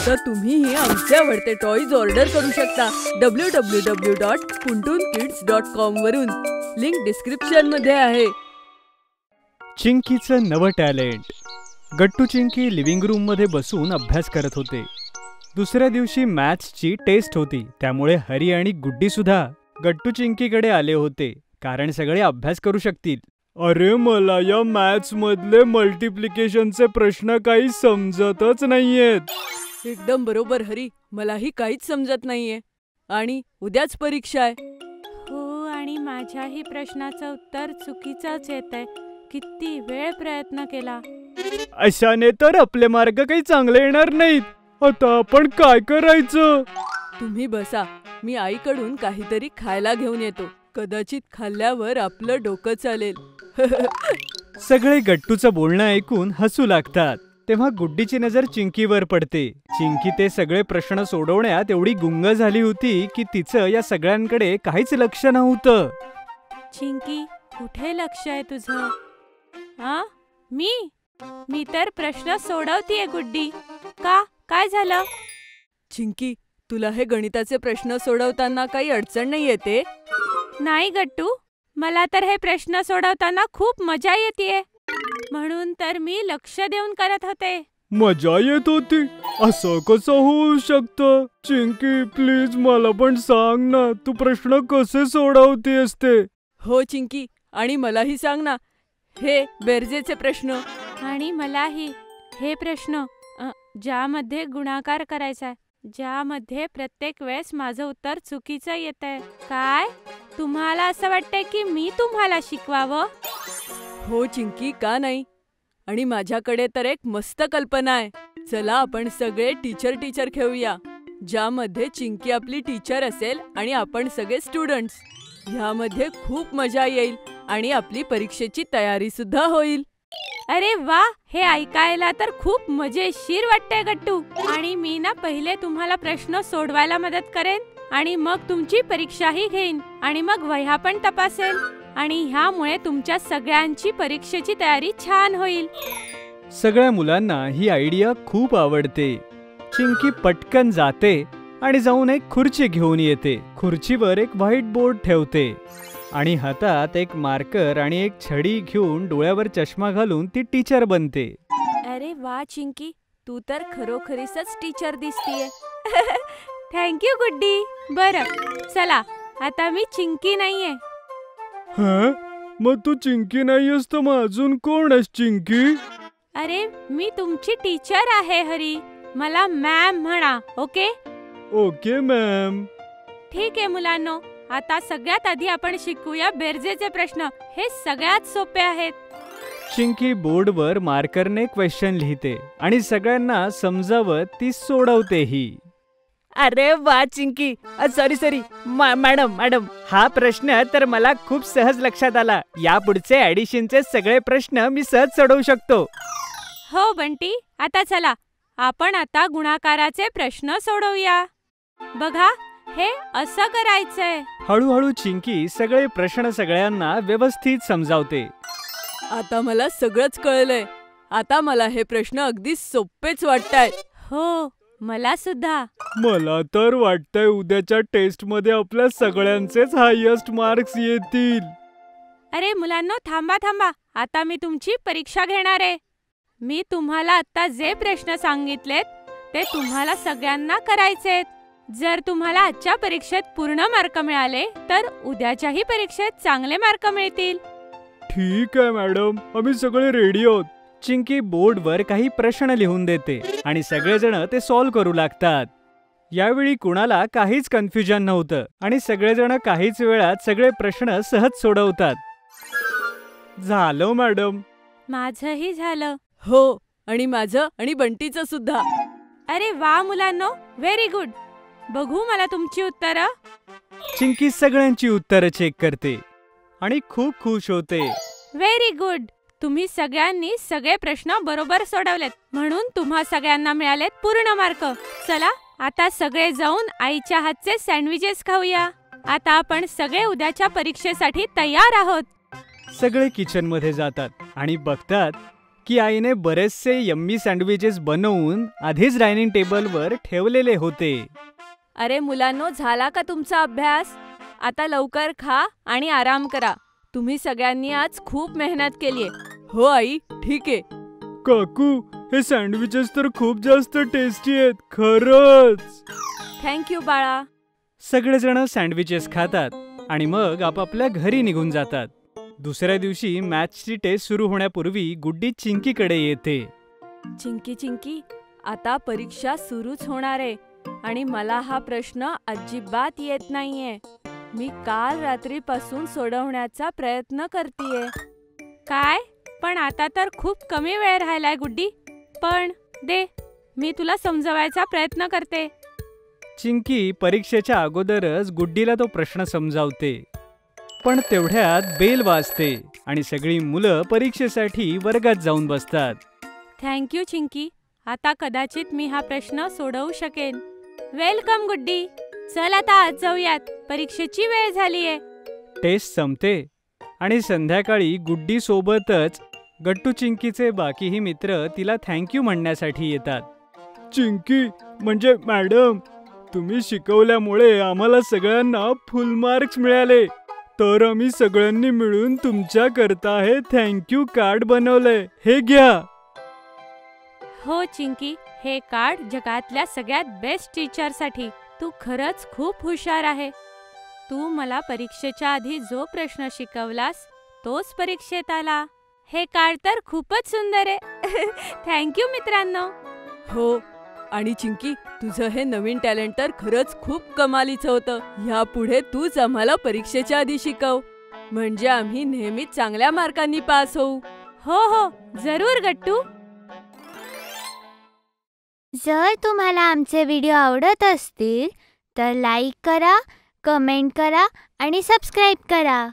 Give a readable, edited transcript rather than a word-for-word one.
आता तुम्हीही आमचे आवडते टॉयज ऑर्डर करू शकता www.puntunkids.com वरून. लिंक डिस्क्रिप्शन मध्ये आहे. चिंकीचं नवं टॅलेंट. गट्टू चिंकी लिव्हिंग रूम मध्ये बसून अभ्यास करत होते. दुसऱ्या दिवशी मॅथ्सची टेस्ट होती, त्यामुळे हरी आणि गुड्डी सुद्धा गट्टू चिंकीकडे आले होते, कारण सगळे अभ्यास करू शकतील. अरे मला या मॅथ्स मधले मल्टिप्लिकेशनचे प्रश्न काही समजतच नाहीयेत. एकदम बरोबर हरी, मलाही काहीच समजत नाहीये आणि उद्याच परीक्षा आहे. हो, आणि माझ्याही प्रश्नाचं उत्तर चुकीचंच येतंय. किती वेळ प्रयत्न केला. अशाने तर आपले मार्क काही चांगले येणार नाहीत. आता आपण काय करायचं? तुम्ही बसा, मी आईकडून काहीतरी खायला घेऊन येतो. कदाचित खाल्ल्यावर आपलं डोकं चालेल. सगळे गट्टूचं बोलणं ऐकून हसू लागतात. तेव्हा गुड्डीची नजर चिंकीवर पडते. चिंकी ते सगळे प्रश्न सोडवण्यात एवढी गुंग झाली होती की तिचं या सगळ्यांकडे काहीच लक्ष नव्हतं. चिंकी, कुठे लक्ष आहे तुझं? मी तर प्रश्न सोडवतीये गुड्डी. काय झालं? चिंकी, तुला हे गणिताचे प्रश्न सोडवताना काही अडचण नाही येते? नाही गट्टू, मला तर हे प्रश्न सोडवताना खूप मजा येतेय. म्हणून तर मी लक्ष देऊन करत होते. मजा येत होती? असं कसं होऊ शकतं? चिंकी प्लीज मला पण सांग ना, तू प्रश्न कसे सोडवतेस ते. हो चिंकी, आणि मलाही सांग ना हे बेरजेचे प्रश्न. आणि मलाही हे प्रश्न ज्यामध्ये गुणाकार करायचा, ज्यामध्ये प्रत्येक वेळेस माझं उत्तर चुकीचं येतंय. काय तुम्हाला असं वाटतंय की मी तुम्हाला शिकवावं? हो चिंकी, का नाही. आणि माझ्याकडे तर एक मस्त कल्पना आहे. चला आपण सगळे टीचर खेळूया, ज्यामध्ये चिंकी आपली टीचर असेल आणि आपण सगळे स्टुडंट्स. ह्यामध्ये खूप मजा येईल आणि आपली परीक्षेची तयारी सुद्धा होईल. अरे वा, हे ऐकायला तर खूप मजेशीर वाटतंय गट्टू. आणि मी ना पहिले तुम्हाला प्रश्न सोडवायला मदत करेन आणि मग तुमची परीक्षाही घेईन आणि मग वह्या पण तपासेल. आणि ह्यामुळे तुमच्या सगळ्यांची परीक्षेची तयारी छान होईल. सगळ्या मुलांना ही आयडिया खूप आवडते. चिंकी पटकन जाते आणि जाऊन एक खुर्ची घेऊन येते. खुर्चीवर एक व्हाईट बोर्ड ठेवते आणि हातात एक मार्कर आणि एक छडी घेऊन डोळ्यावर चष्मा घालून ती टीचर बनते. अरे वा चिंकी, तू तर खरोखरीच टीचर दिसतीये. थँक्यू गुड्डी. बरं चला, आता मी चिंकी नाहीये. मग तू चिंकी नाहीयेस तर मग अजून कोण आहेस चिंकी? अरे मी तुमची टीचर आहे हरी. मला मॅम म्हणा. Okay okay ma'am. ठीक आहे मुलांनो, आता सगळ्यात आधी आपण शिकूया बेरजेचे प्रश्न. हे सगळ्यात सोपे आहेत. चिंकी बोर्डवर मार्करने क्वेश्चन लिहिते आणि सगळ्यांना समजावत ती सोडवतेही. अरे वा चिंकी, सॉरी मॅडम, हा प्रश्न तर मला खूप सहज लक्षात आला. यापुढचे ॲडिशनचे सगळे प्रश्न मी सहज सोडवू शकतो. हो बंटी, आता चला आपण आता गुणाकाराचे प्रश्न सोडवूया. बघा, हे असं करायचंय. हळूहळू चिंकी सगळे प्रश्न सगळ्यांना व्यवस्थित समजावते. आता मला सगळंच कळलंय. आता मला हे प्रश्न अगदी सोपेच वाटतायत. हो, मला सुद्धा. मला तर वाटतंय उद्याच्या टेस्ट मध्ये आपल्या सगळ्यांचेच हायेस्ट मार्क्स येतील. अरे मुलांनो, थांबा. आता मी तुमची परीक्षा घेणार आहे. मी तुम्हाला आता जे प्रश्न सांगितलेत ते तुम्हाला सगळ्यांना करायचेत. जर तुम्हाला आजच्या परीक्षेत पूर्ण मार्क मिळाले तर उद्याच्याही परीक्षेत चांगले मार्क मिळतील. ठीक आहे मॅडम, आम्ही सगळे रेडी आहोत. चिंकी बोर्डवर काही प्रश्न लिहून देते आणि सगळेजण ते सॉल्व्ह करू लागतात. यावेळी कुणाला काहीच कन्फ्युजन नव्हतं आणि सगळेजण काहीच वेळात सगळे प्रश्न सहज सोडवतात. झालं मॅडम. माझंही झालं. हो, आणि माझं आणि बंटीचं सुद्धा. अरे वा मुलांनो, व्हेरी गुड. बघू मला तुमची उत्तरं. चिंकी सगळ्यांची उत्तरं चेक करते आणि खूप खुश होते. Very good. तुम्ही सगळ्यांनी सगळे प्रश्न बरोबर सोडवलेत, म्हणून तुम्हा सगळ्यांना मिळालेत पूर्ण मार्क. चला आता सगळे जाऊन आईच्या हातचे सँडविचेस खाऊया. आता आपण सगळे उद्याच्या परीक्षेसाठी तयार आहोत. सगळे किचन मध्ये जातात आणि बघतात चिंकी आईने बरेचसे यम्मी सँडविचेस बनवून आधीच डायनिंग टेबलवर ठेवलेले होते. अरे मुलांनो, झाला का तुमचा अभ्यास? आता लवकर खा आणि आराम करा. तुम्ही सगळ्यांनी आज खूप मेहनत केलीये. हो आई, ठीक आहे. काकू, हे सँडविचेस तर खूप जास्त टेस्टी आहेत, खरंच. थँक्यू बाळा. सगळेजण सँडविचेस खातात आणि मग आपापल्या घरी निघून जातात. दुसऱ्या दिवशी मॅथ्सची टेस्ट सुरू होण्यापूर्वी गुड्डी चिंकीकडे येते. चिंकी चिंकी, आता परीक्षा सुरूच होणार आहे आणि मला हा प्रश्न अजिबात येत नाहीये. मी काल रात्रीपासून सोडवण्याचा प्रयत्न करतेय. काय? पण आता तर खूप कमी वेळ राहिलाय गुड्डी. पण दे, मी तुला समजवायचा प्रयत्न करते. चिंकी परीक्षेच्या अगोदरच गुड्डीला तो प्रश्न समजावते. पण तेवढ्यात बेल वाजते आणि सगळी मुलं परीक्षेसाठी वर्गात जाऊन बसतात. थँक्यू चिंकी. आता कदाचित मी हा प्रश्न सोडवू शकेन. वेलकम गुड्डी. चल आता आज जाऊयात, परीक्षेची वेळ झालीये. टेस्ट संपते आणि संध्याकाळी गुड्डी सोबतच गट्टू चिंकीचे बाकीही मित्र तिला थँक्यू म्हणण्यासाठी येतात. चिंकी म्हणजे मॅडम, तुम्ही शिकवल्यामुळे आम्हाला सगळ्यांना फुल मार्क्स मिळाले, तर आम्ही सगळ्यांनी मिळून तुमच्या करता हे थँक्यू कार्ड बनवलंय, हे घ्या. हो चिंकी, हे कार्ड जगातल्या सगळ्यात बेस्ट टीचरसाठी. तू खरंच खूप हुशार आहे. तू मला परीक्षेच्या आधी जो प्रश्न शिकवलास तोच परीक्षेत आला. हे कार्ड तर खूपच सुंदर आहे. थँक्यू मित्रांनो. हो, आणि चिंकी, तुझं हे नवीन टॅलेंट तर खरंच खूप कमालीचं होतं. ह्यापुढे तूच आम्हाला परीक्षेच्या आधी शिकव, म्हणजे आम्ही नेहमीच चांगल्या मार्कांनी पास होऊ. हो हो, जरूर गट्टू. जर तुम्हाला आमचे व्हिडिओ आवडत असतील तर लाईक करा, कमेंट करा आणि सबस्क्राईब करा.